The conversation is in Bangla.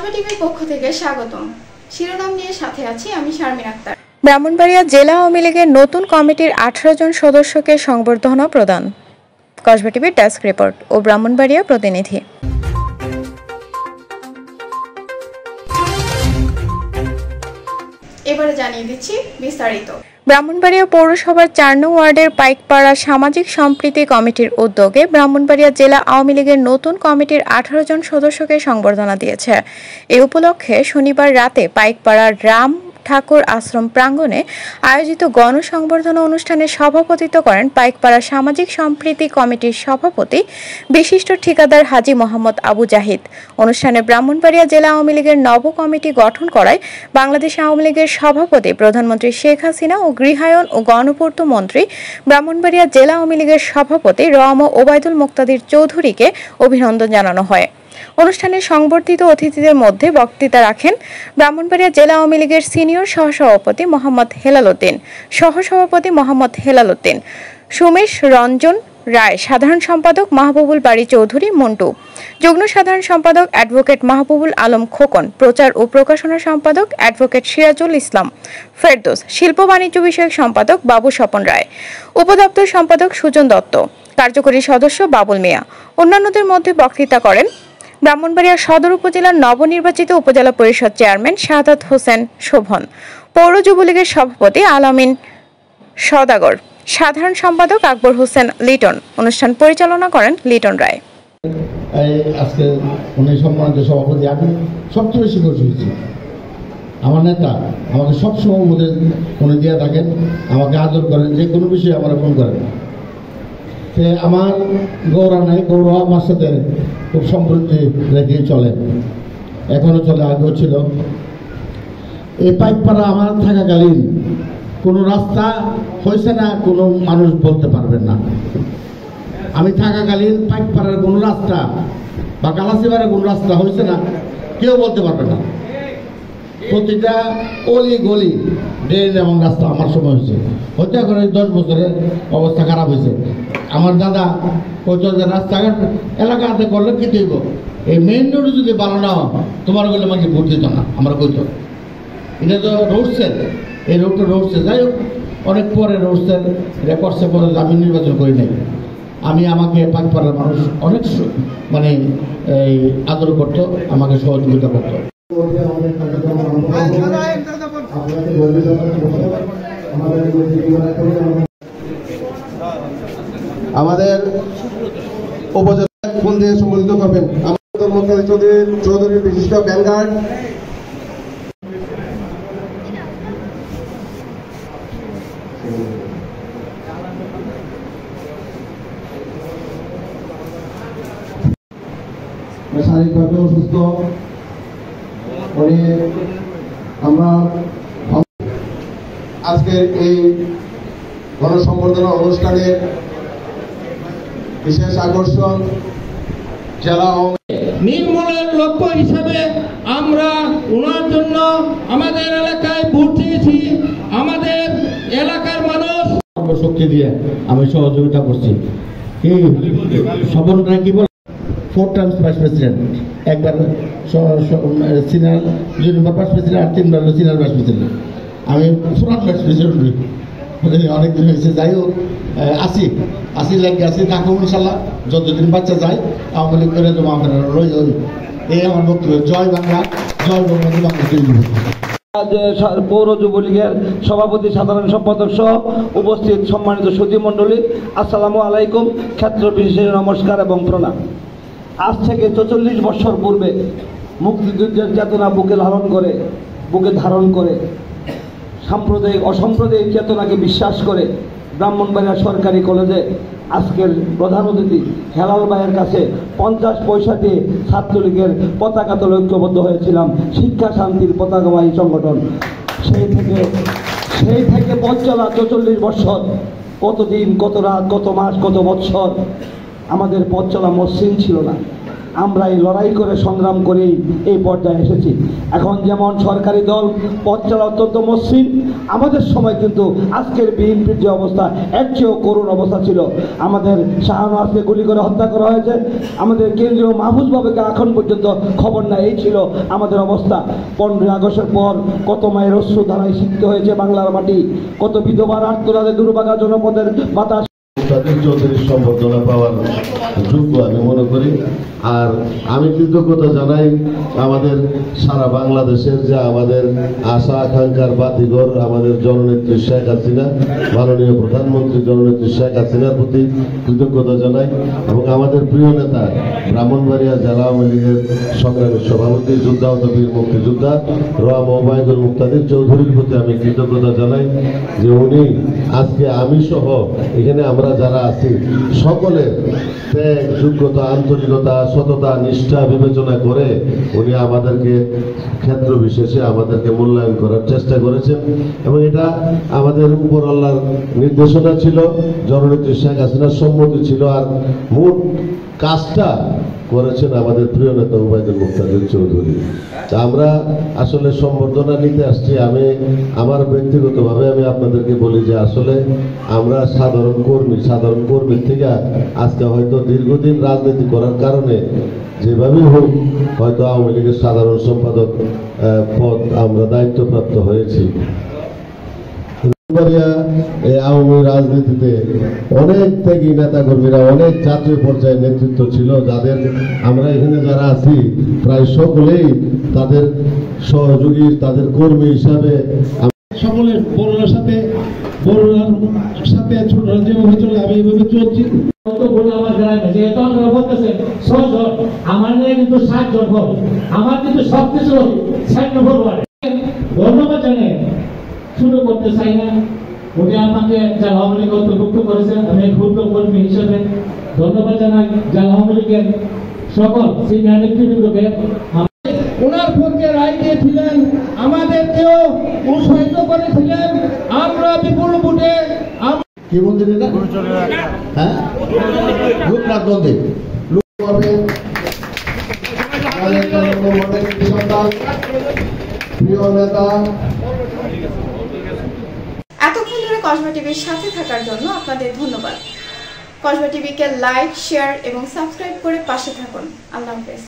কসবা টিভির পক্ষ থেকে স্বাগতম। শিরোনাম নিয়ে সাথে আছি আমি শারমিন আক্তার। ব্রাহ্মণবাড়িয়া জেলা আওয়ামী লীগের নতুন কমিটির 18 জন সদস্যকে সংবর্ধনা প্রদান। কসবা টিভির ডেস্ক রিপোর্ট ও ব্রাহ্মণবাড়িয়া প্রতিনিধি। এবারে জানিয়ে দিচ্ছি বিস্তারিত। ব্রাহ্মণবাড়িয়া পৌরসভার 4 নং ওয়ার্ডের পাইকপাড়া সামাজিক সম্প্রীতি কমিটির উদ্যোগে ব্রাহ্মণবাড়িয়া জেলা আওয়ামী লীগের নতুন কমিটির 18 জন সদস্যকে সংবর্ধনা দিয়েছে। এই উপলক্ষে শনিবার রাতে পাইকপাড়ার রাম ঠাকুর আশ্রম প্রাঙ্গণে আয়োজিত গণসংবর্ধনা অনুষ্ঠানে সভাপতিত্ব করেন পাইকপাড়া সামাজিক সম্প্রীতি কমিটির সভাপতি বিশিষ্ট ঠিকাদার হাজী মোহাম্মদ আবু জাহিদ। অনুষ্ঠানে ব্রাহ্মণবাড়িয়া জেলা আওয়ামী লীগের নব কমিটি গঠন করায় বাংলাদেশ আওয়ামী লীগের সভাপতি প্রধানমন্ত্রী শেখ হাসিনা ও গৃহায়ন ও গণপূর্ত মন্ত্রী ব্রাহ্মণবাড়িয়া জেলা আওয়ামী লীগের সভাপতি রম ওবায়দুল মুক্তাদির চৌধুরীকে অভিনন্দন জানানো হয়। অনুষ্ঠানে সংবর্ধিত অতিথিদের মধ্যে বক্তৃতা রাখেন ব্রাহ্মণবাড়িয়া জেলা আওয়ামী লীগের সিনিয়র সহসভাপতি মোহাম্মদ হেলাল উদ্দিন, সহসভাপতি মোহাম্মদ হেলাল উদ্দিন, সুমেশ রঞ্জন রায়, সাধারণ সম্পাদক মাহবুবুল বাড়ি চৌধুরী মন্টু, যুগ্ম সাধারণ সম্পাদক অ্যাডভোকেট মাহবুবুল আলম খোকন, প্রচার ও প্রকাশনা সম্পাদক অ্যাডভোকেট সিরাজুল ইসলাম ফেরদৌস, শিল্প বাণিজ্য বিষয়ক সম্পাদক বাবু স্বপন রায়, উপদপ্তর সম্পাদক সুজন দত্ত, কার্যকরী সদস্য বাবুল মিয়া। অন্যান্যদের মধ্যে বক্তৃতা করেন ব্রাহ্মণবাড়িয়া সদর উপজেলার নবনির্বাচিত উপজেলা পরিষদ চেয়ারম্যান শাহাদাত হোসেন শোভন, পৌর যুবলীগের সভাপতি আলামিন সওদাগর, সাধারণ সম্পাদক আকবর হোসেন লিটন। অনুষ্ঠান পরিচালনা করেন লিটন রায়। আজকে উনি সম্মানিত সভাপতি, আমি সবচেয়ে বেশি খুশি হয়েছি। আমার নেতা আমাকে সবসময় উপদেশ উনি দিয়ে থাকেন, আমাকে আদর করেন, যে কোনো বিষয়ে আমার ফোন করেন। আমার গৌরব নেই, গৌরব আমার সাথে খুব সমৃদ্ধি রেখে চলে, এখনো চলে, আগেও ছিল। এই পাইকপাড়া আমার থাকাকালীন কোনো রাস্তা হয়েছে না কোনো মানুষ বলতে পারবেন না। আমি থাকাকালীন পাইকপাড়ার কোনো রাস্তা বা কালাসিপাড়ার কোনো রাস্তা হয়েছে না কেউ বলতে পারবে না। প্রতিটা অলি গলি ড্রেন এবং রাস্তা আমার সময় হয়েছে। হতে করে 10 বছরের অবস্থা খারাপ হয়েছে। আমার দাদা কইতো যে রাস্তাঘাট এলাকাতে করলে কি দেব, এই মেইন রোড যদি ভালো না হয় তোমার বলে আমাকে ভোট দিত না। আমরা কইতো এটা তো রোড সেল, এই রোডটা রোড সেল। যাই হোক, অনেক পরে রোড সেল এটা করছে, পরে আমি নির্বাচন করি নাই। আমি আমাকে পাইকপাড়ার মানুষ অনেক মানে এই আদর করতো, আমাকে সহযোগিতা করতো। আমাদের উপজেলা ফুল দিয়ে সম্বোধিত করবেন আমাদের চৌধুরী বিশিষ্ট ব্যাংকার শারীরিকভাবে অসুস্থ। আমরা আজকের এই গণসংবর্ধনা অনুষ্ঠানের বিশেষ আকর্ষণ জেলা নির্মূলের লক্ষ্য হিসেবে আমরা ওনার জন্য আমাদের এলাকায় ভোট দিয়েছি। আমাদের এলাকার মানুষ শক্তি দিয়ে আমি সহযোগিতা করছি। কি সবনরা কি বলে 4 টাইমস ভাইস প্রেসিডেন্ট, একবার সিনিয়র 2 নম্বর ভাইস প্রেসিডেন্ট আর 3 নম্বর সিনিয়র ভাইস প্রেসিডেন্ট। আমি পুরান ভাইস প্রেসিডেন্ট অনেক দিন হয়েছে। যাই হোক, আসি লাগে আসি থাকবো ইনশাল্লাহ। যতদিন বাচ্চা যায় আওয়ামী লীগ করে দেবো আপনারা রই ওই। এই আমার বক্তব্য। জয় বাংলা, জয় বঙ্গবন্ধু, বাংলা। পৌর যুবলীগের সভাপতি, সাধারণ সম্পাদক সহ উপস্থিত সম্মানিত সুধী মণ্ডলী, আসসালামু আলাইকুম। ক্ষেত্র বিশেষে নমস্কার এবং প্রণাম। আজ থেকে 44 বছর পূর্বে মুক্তিযুদ্ধের চেতনা বুকে ধারণ করে সাম্প্রদায়িক অসাম্প্রদায়িক চেতনাকে বিশ্বাস করে ব্রাহ্মণবাড়িয়া সরকারি কলেজে আজকের প্রধান অতিথি হেলাল ভাইয়ের কাছে 50 পয়সা দিয়ে ছাত্রলীগের পতাকা তলে ঐক্যবদ্ধ হয়েছিলাম, শিক্ষা শান্তির পতাকাবাহী সংগঠন। সেই থেকে পথ চলা 44 বছর, কত দিন, কত রাত, কত মাস, কত বৎসর আমাদের পথ চলা মসৃণ ছিল না। আমরা এই লড়াই করে সংগ্রাম করেই এই পর্যায়ে এসেছি। এখন যেমন সরকারি দল পথ চলা অত্যন্ত মসৃণ, আমাদের সময় কিন্তু আজকের বিএনপির যে অবস্থা এর চেয়েও করুণ অবস্থা ছিল। আমাদের শাহনওয়াজকে গুলি করে হত্যা করা হয়েছে, আমাদের কেন্দ্রীয় মাহফুজ বাবুকে এখন পর্যন্ত খবর না, এই ছিল আমাদের অবস্থা। 15ই আগস্টের পর কত মায়ের অশ্রু ধারায় সিক্ত হয়েছে বাংলার মাটি, কত বিধবার আত্মনাদে দুর্ভাগা জনপদের বাতাস চৌধুরীর সম্বর্ধনা পাওয়ার যোগ্য আমি মনে করি। আর আমি কৃতজ্ঞতা জানাই আমাদের সারা বাংলাদেশের যে আমাদের আশা আকাঙ্ক্ষার বাতিঘর আমাদের জননেত্রী শেখ হাসিনা, মাননীয় প্রধানমন্ত্রী জননেত্রী শেখ হাসিনার প্রতি কৃতজ্ঞতা জানাই এবং আমাদের প্রিয় নেতা ব্রাহ্মণবাড়িয়া জেলা আওয়ামী লীগের সংগ্রামী সভাপতি যোদ্ধাহত বীর মুক্তিযোদ্ধা রোয়াম ওবায়দুল মুক্তাদির চৌধুরীর প্রতি আমি কৃতজ্ঞতা জানাই যে উনি আজকে আমি সহ এখানে আমরা যারা আছি সকলের ত্যাগ, যোগ্যতা, আন্তরিকতা, সততা, নিষ্ঠা বিবেচনা করে উনি আমাদেরকে ক্ষেত্র বিশেষে আমাদেরকে মূল্যায়ন করার চেষ্টা করেছেন এবং এটা আমাদের উপর আল্লাহর নির্দেশনা ছিল, জননেত্রী শেখ হাসিনার সম্মতি ছিল। আর মোট কাজটা করেছেন আমাদের প্রিয় নেতা ওবায়দুল মুক্তাদির চৌধুরী। আমরা আসলে সম্বর্ধনা নিতে আসছি। আমি আমার ব্যক্তিগতভাবে আমি আপনাদেরকে বলি যে আসলে আমরা সাধারণ কর্মীর থেকে আজকে হয়তো দীর্ঘদিন রাজনীতি করার কারণে যেভাবেই হোক হয়তো আওয়ামী লীগের সাধারণ সম্পাদক পদ আমরা দায়িত্বপ্রাপ্ত হয়েছি। আওয়ামী রাজনীতিতে অনেক ত্যাগী নেতা কর্মীরা, অনেক জাতীয় পর্যায়ে নেতৃত্ব ছিল, যাদের আমরা এখানে যারা আছি প্রায় সকলেই তাদের সহযোগী, তাদের কর্মী হিসাবে সকলের বড়রার সাথে ছোটরা যেভাবে চলে আমি এইভাবে চলছি। আমার কিন্তু 60 জন ভোট, আমার কিন্তু সবকিছু 60 ভোট। ধন্যবাদ জানাই, শুরু করতে চাই না, উনি আমাকে জেলা আওয়ামী লীগ অন্তর্ভুক্ত করেছেন। আমি ক্ষুদ্র কর্মী হিসেবে ধন্যবাদ জানাই জেলা আওয়ামী লীগের সকল সিনিয়র নেতৃবৃন্দকে। ওনার পক্ষে রায় দিয়েছিলেন, আমাদেরকেও উৎসাহিত করেছিলেন। আমরা বিপুল ভোটে কি মন্দির এটা? হ্যাঁ, লোকনাথ মন্দির। প্রিয় নেতা, এতক্ষণ ধরে কসবা টিভির সাথে থাকার জন্য আপনাদের ধন্যবাদ। কসবা টিভিকে লাইক, শেয়ার এবং সাবস্ক্রাইব করে পাশে থাকুন। আল্লাহ হাফেজ।